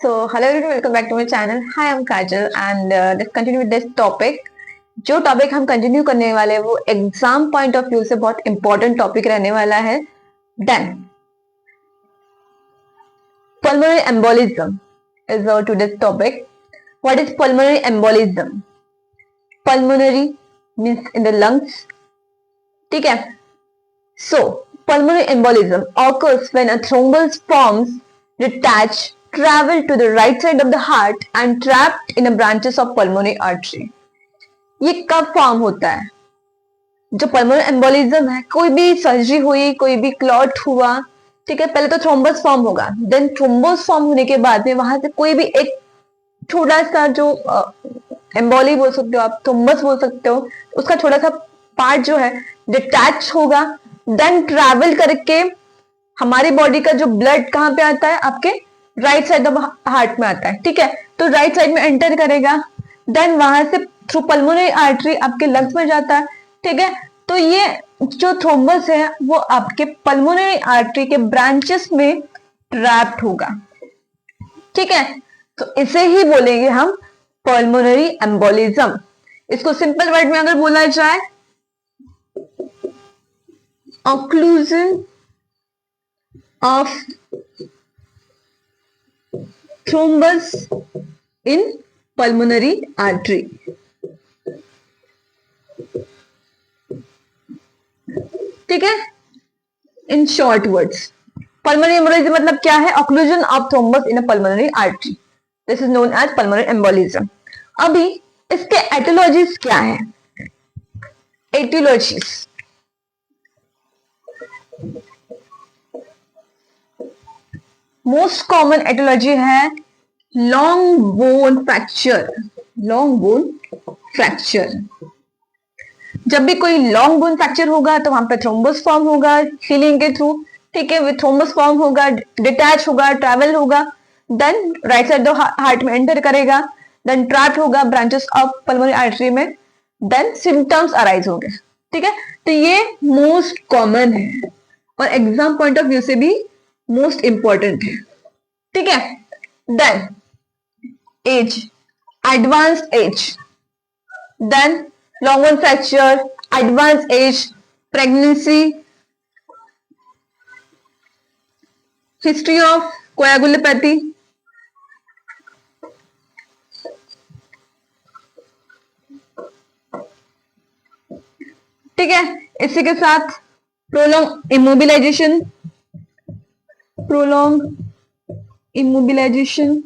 Hello everyone, welcome back to my channel. Hi, I'm Kajal and let's continue with this topic. जो topic हम continue करने वाले हैं वो एग्जाम पॉइंट ऑफ व्यू से बहुत इंपॉर्टेंट टॉपिक रहने वाला है. Then pulmonary embolism is our today's topic. What is pulmonary embolism? Pulmonary means in the lungs. ठीक है. So pulmonary embolism occurs when a thrombus forms detached travel to the right side of the heart and trapped in the branches of pulmonary artery. ये कब form होता है? जो pulmonary embolism है, कोई भी सर्जरी हुई, कोई भी क्लॉट हुआ, ठीक है, पहले तो थ्रोम्बस फॉर्म होगा, देन थ्रोम्बस फॉर्म होने के बाद में वहां से कोई भी एक छोटा सा जो एम्बोली बोल सकते हो आप, थ्रोम्बस बोल सकते हो, उसका छोटा सा पार्ट जो है डिटैच होगा, देन ट्रैवल करके हमारी बॉडी का जो ब्लड कहाँ पे आता है, आपके राइट साइड ऑफ हार्ट में आता है. ठीक है, तो राइट साइड में एंटर करेगा, देन वहां से थ्रू पल्मोनरी आर्टरी आपके लंग्स में जाता है. ठीक है, तो ये जो थ्रोम्बस है वो आपके पल्मोनरी आर्टरी के ब्रांचेस में ट्रैप्ड होगा. ठीक है, तो इसे ही बोलेंगे हम पल्मोनरी एम्बोलिज्म. इसको सिंपल वर्ड में अगर बोला जाए, occlusion of thrombus in pulmonary artery. ठीक है, in short words pulmonary embolism मतलब क्या है? Occlusion of thrombus in a pulmonary artery. This is known as pulmonary embolism. अभी इसके एटियोलॉजीज क्या है? एटियोलॉजीज मोस्ट कॉमन एटियोलॉजी है long bone fracture. Long bone fracture, जब भी कोई लॉन्ग बोन फ्रैक्चर होगा तो वहां पे थ्रोम्बस फॉर्म होगा हीलिंग के थ्रू. ठीक है, विथ थ्रोम्बस फॉर्म होगा, डिटैच होगा, ट्रैवल होगा, देन राइट साइड हार्ट में एंटर करेगा, देन ट्रैप होगा ब्रांचेस ऑफ पल्मोनरी आर्टरी में, देन सिम्टम्स अराइज होंगे. ठीक है, तो ये मोस्ट कॉमन है और एग्जाम पॉइंट ऑफ व्यू से भी मोस्ट इंपॉर्टेंट है. ठीक है, then age, advanced age, then long bone fracture, advance age, pregnancy, history of coagulopathy. ठीक है, इसी के साथ prolong immobilization. Prolong immobilization,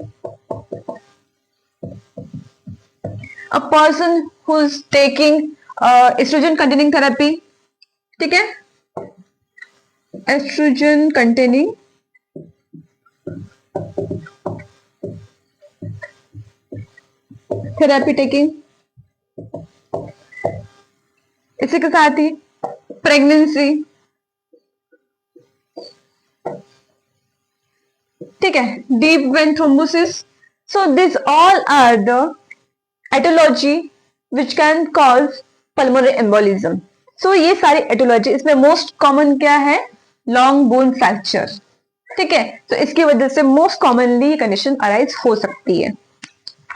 a person who is taking estrogen containing therapy. ठीक है, estrogen containing therapy taking. इसी के साथ ही प्रेगनेंसी. ठीक है, deep vein thrombosis. So this all are the etiology which can cause pulmonary embolism. So ये सारी etiology, इसमें मोस्ट कॉमन क्या है? Long bone fracture. ठीक है, तो इसकी वजह से मोस्ट कॉमनली कंडीशन अराइज हो सकती है.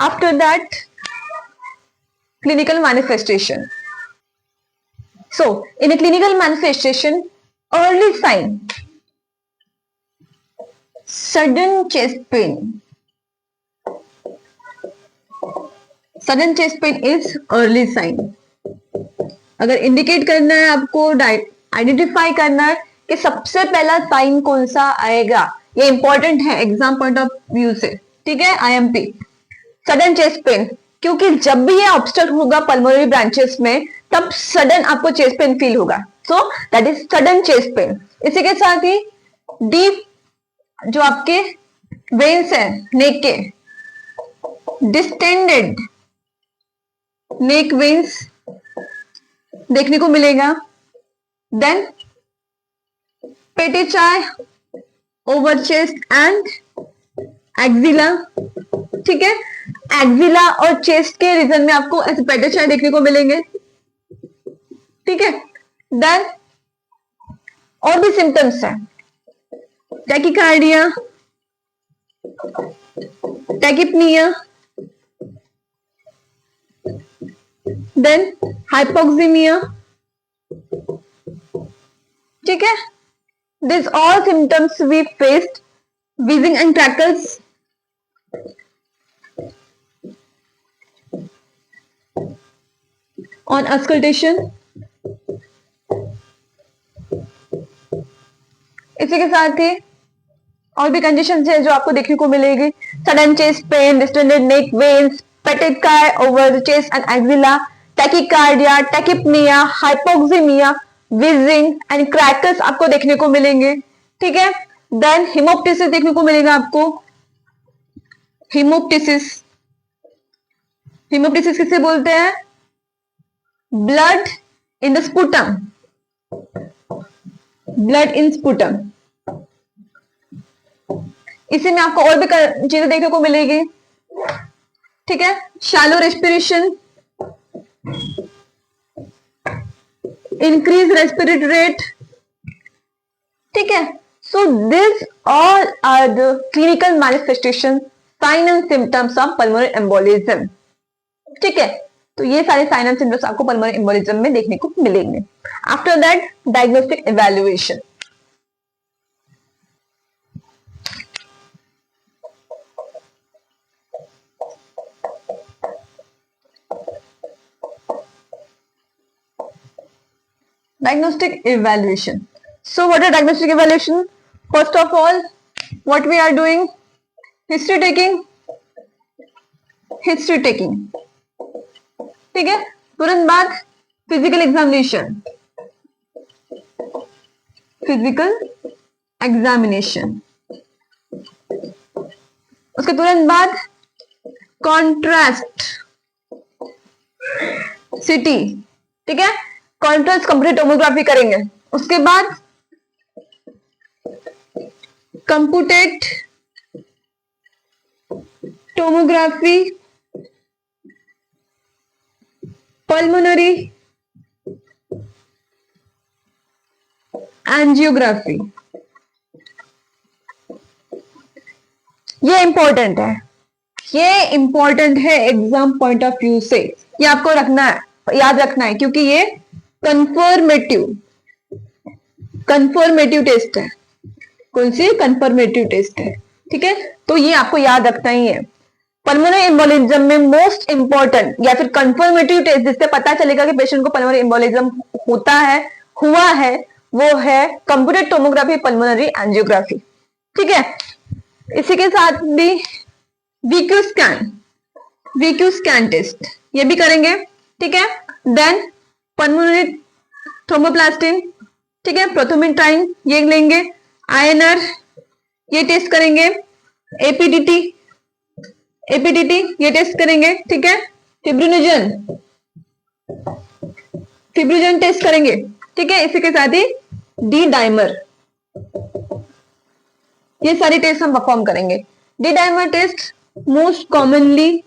After that clinical manifestation. So in a clinical manifestation, early sign, sudden chest pain. Sudden chest pain is early sign. अगर इंडिकेट करना है आपको, आइडेंटिफाई करना है कि सबसे पहला साइन कौन सा आएगा, ये इंपॉर्टेंट है एग्जाम पॉइंट ऑफ व्यू से. ठीक है, आईएमपी सडन चेस्ट पेन, क्योंकि जब भी ये ऑब्स्टल होगा पल्मोनरी ब्रांचेस में तब सडन आपको चेस्ट पेन फील होगा. So that is sudden chest pen. इसी के साथ ही डीप जो आपके वेन्स है नेक के, डिस्टेंडेड नेक वेन्स देखने को मिलेगा. Then petechiae over chest and axilla. ठीक है, एक्सिला और चेस्ट के रीजन में आपको ऐसे पेटिचाई देखने को मिलेंगे. ठीक है, देन और भी सिम्टम्स है, टैकिकार्डिया, टैकिपनिया, देन हाइपोक्सीमिया, ठीक है। This all symptoms we faced, wheezing and crackles, on auscultation। इसी के साथ ही और भी कंडीशन है जो आपको देखने को मिलेगी। Sudden chest pain, distended neck veins, petechiae over the chest and axilla, tachycardia, tachypnea, hypoxemia, wheezing and crackers आपको देखने को मिलेंगे, ठीक है। देन हिमोप्टिसिस देखने को मिलेगा आपको। हिमोप्टिसिस, हिमोप्टिसिस किसे बोलते हैं? Blood in the sputum, blood in sputum. इसी में आपको और भी चीजें देखने को मिलेगी, ठीक है। Shallow respiration, increase respiratory rate, ठीक है। So this all are the clinical manifestation, sign and symptoms of pulmonary embolism, ठीक है। तो ये सारे साइन एंड सिम्टम्स आपको पल्मोनरी एम्बोलिज्म में देखने को मिलेंगे। After that diagnostic evaluation. Diagnostic evaluation. So what is diagnostic evaluation? First of all, what we are doing? History taking. History taking. ठीक है। तुरंत बाद फिजिकल एग्जामिनेशन, फिजिकल एग्जामिनेशन। उसके तुरंत बाद कॉन्ट्रास्ट सिटी, ठीक है। कॉन्ट्रास्ट कंप्यूटेड टोमोग्राफी करेंगे। उसके बाद कंप्यूटेड टोमोग्राफी, पल्मोनरी एंजियोग्राफी। ये इंपॉर्टेंट है, ये इंपॉर्टेंट है एग्जाम पॉइंट ऑफ व्यू से। ये आपको रखना है, याद रखना है, क्योंकि ये कंफर्मेटिव टेस्ट है। कौन सी? कंफर्मेटिव टेस्ट है, ठीक है। तो ये आपको याद रखना ही है। पल्मोनरी एम्बोलिज्म में मोस्ट इंपॉर्टेंट या फिर कंफर्मेटिव टेस्ट जिससे पता चलेगा कि पेशेंट को पल्मोनरी एम्बोलिज्म होता है, हुआ है, वो है कंप्यूटेड टोमोग्राफी, पल्मोनरी एंजियोग्राफी, ठीक है। इसी के साथ भी वीक्यू स्कैन टेस्ट ये भी करेंगे, ठीक है। देन पल्मोनरी थ्रोम्बोप्लास्टिन, ठीक है, प्रोथोमिट्राइन ये लेंगे, आईएनआर ये टेस्ट करेंगे, एपीडीटी ये टेस्ट करेंगे, ठीक है। फिब्रिनोजन टेस्ट करेंगे, ठीक है। इसी के साथ ही डी डाइमर, ये सारी टेस्ट हम परफॉर्म करेंगे। D dimer test most commonly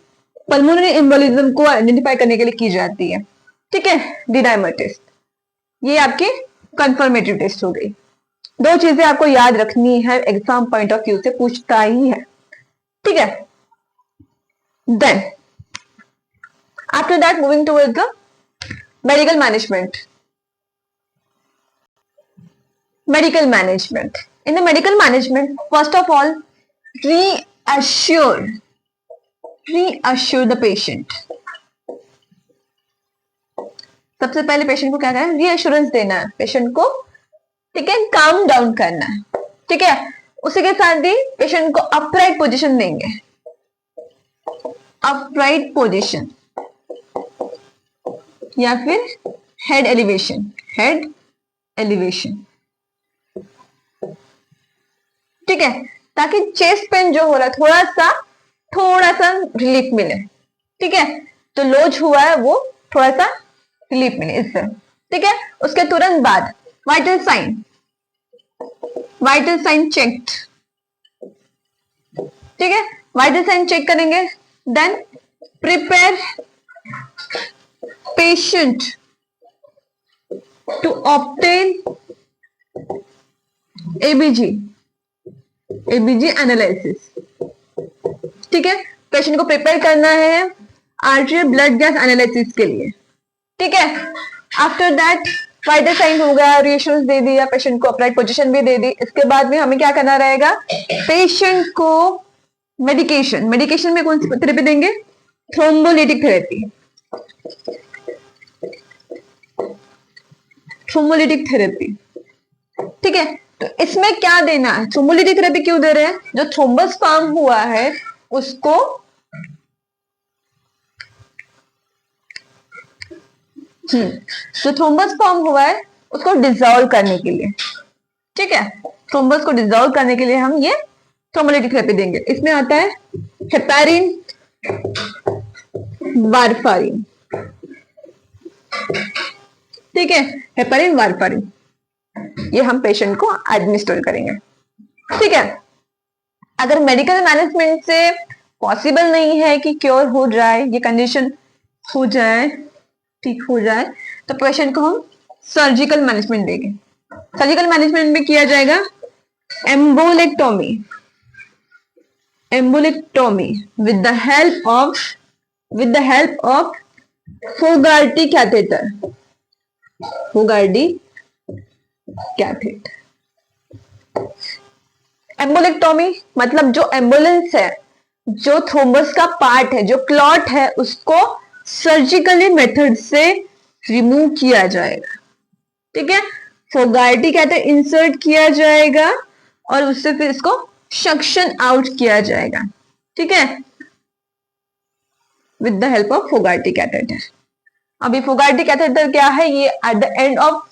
pulmonary embolism को आइडेंटिफाई करने के लिए की जाती है, ठीक है। डी डाइमर टेस्ट ये आपकी कंफर्मेटिव टेस्ट हो गई। दो चीजें आपको याद रखनी है, एग्जाम पॉइंट ऑफ व्यू से पूछता ही है, ठीक है। Then after that moving towards the medical management. Medical management. In the medical management, first of all, reassure the patient. सबसे पहले पेशेंट को क्या करना है? रीअश्योरेंस देना है पेशेंट को, ठीक है, काम डाउन करना है, ठीक है। उसी के साथ ही पेशेंट को अपराइट पोजीशन देंगे, अपराइट पोजीशन या फिर हेड एलिवेशन, ठीक है, ताकि चेस्ट पेन जो हो रहा है थोड़ा सा रिलीफ मिले, ठीक है। तो लोज हुआ है वो थोड़ा सा रिलीफ मिले इससे, ठीक है। उसके तुरंत बाद वाइटल साइन चेक्ड, ठीक है, वाइटल साइन चेक करेंगे। Then prepare patient to obtain ABG analysis, ठीक है, पेशेंट को प्रिपेयर करना है आर्टरी ब्लड गैस एनालिसिस के लिए, ठीक है। आफ्टर दैट वाइटल साइन हो गया, रेशियोज दे दिया, पेशेंट को अपराइट पोजीशन भी दे दी। इसके बाद में हमें क्या करना रहेगा, पेशेंट को मेडिकेशन में कौन सी थेरेपी देंगे, थ्रोम्बोलिटिक थेरेपी, ठीक है। तो इसमें क्या देना है, थ्रोम्बोलिटिक थेरेपी क्यों दे रहे हैं, जो थ्रोम्बस फॉर्म हुआ है उसको जो थ्रोम्बस फॉर्म हुआ है उसको डिसॉल्व करने के लिए, ठीक है। थ्रोम्बस को डिसॉल्व करने के लिए हम ये थ्रोम्बोलिटिक थेरेपी देंगे। इसमें आता है हेपारिन, वारफारिन, ठीक है, हेपारिन वारफारिन, ये हम पेशेंट को एडमिनिस्टर करेंगे, ठीक है। अगर मेडिकल मैनेजमेंट से पॉसिबल नहीं है कि क्योर हो जाए, ये कंडीशन हो जाए, ठीक हो जाए, तो पेशेंट को हम सर्जिकल मैनेजमेंट देंगे। सर्जिकल मैनेजमेंट में किया जाएगा embolectomy with the help of Fogarty catheter, embolectomy मतलब जो एम्बुलेंस है, जो थ्रोम्बस का पार्ट है, जो क्लॉट है, उसको सर्जिकली मेथड से रिमूव किया जाएगा, ठीक है। फोगार्टी कैथेटर इंसर्ट किया जाएगा और उससे फिर इसको सक्शन आउट किया जाएगा, ठीक है, with the help of Fogarty catheter. अभी फोगार्टी कैथेटर क्या है, ये at the end of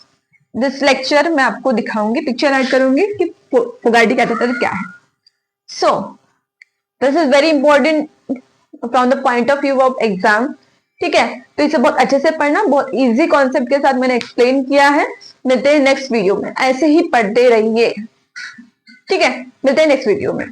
this lecture मैं आपको दिखाऊंगी, पिक्चर ऐड करूंगी कि फोगार्टी कैथेटर क्या है। So this is very important from the point of view of exam, ठीक है। तो इसे बहुत अच्छे से पढ़ना, बहुत इजी कॉन्सेप्ट के साथ मैंने एक्सप्लेन किया है। मिलते हैं नेक्स्ट वीडियो में, ऐसे ही पढ़ते रहिए, ठीक है, मिलते हैं नेक्स्ट वीडियो में।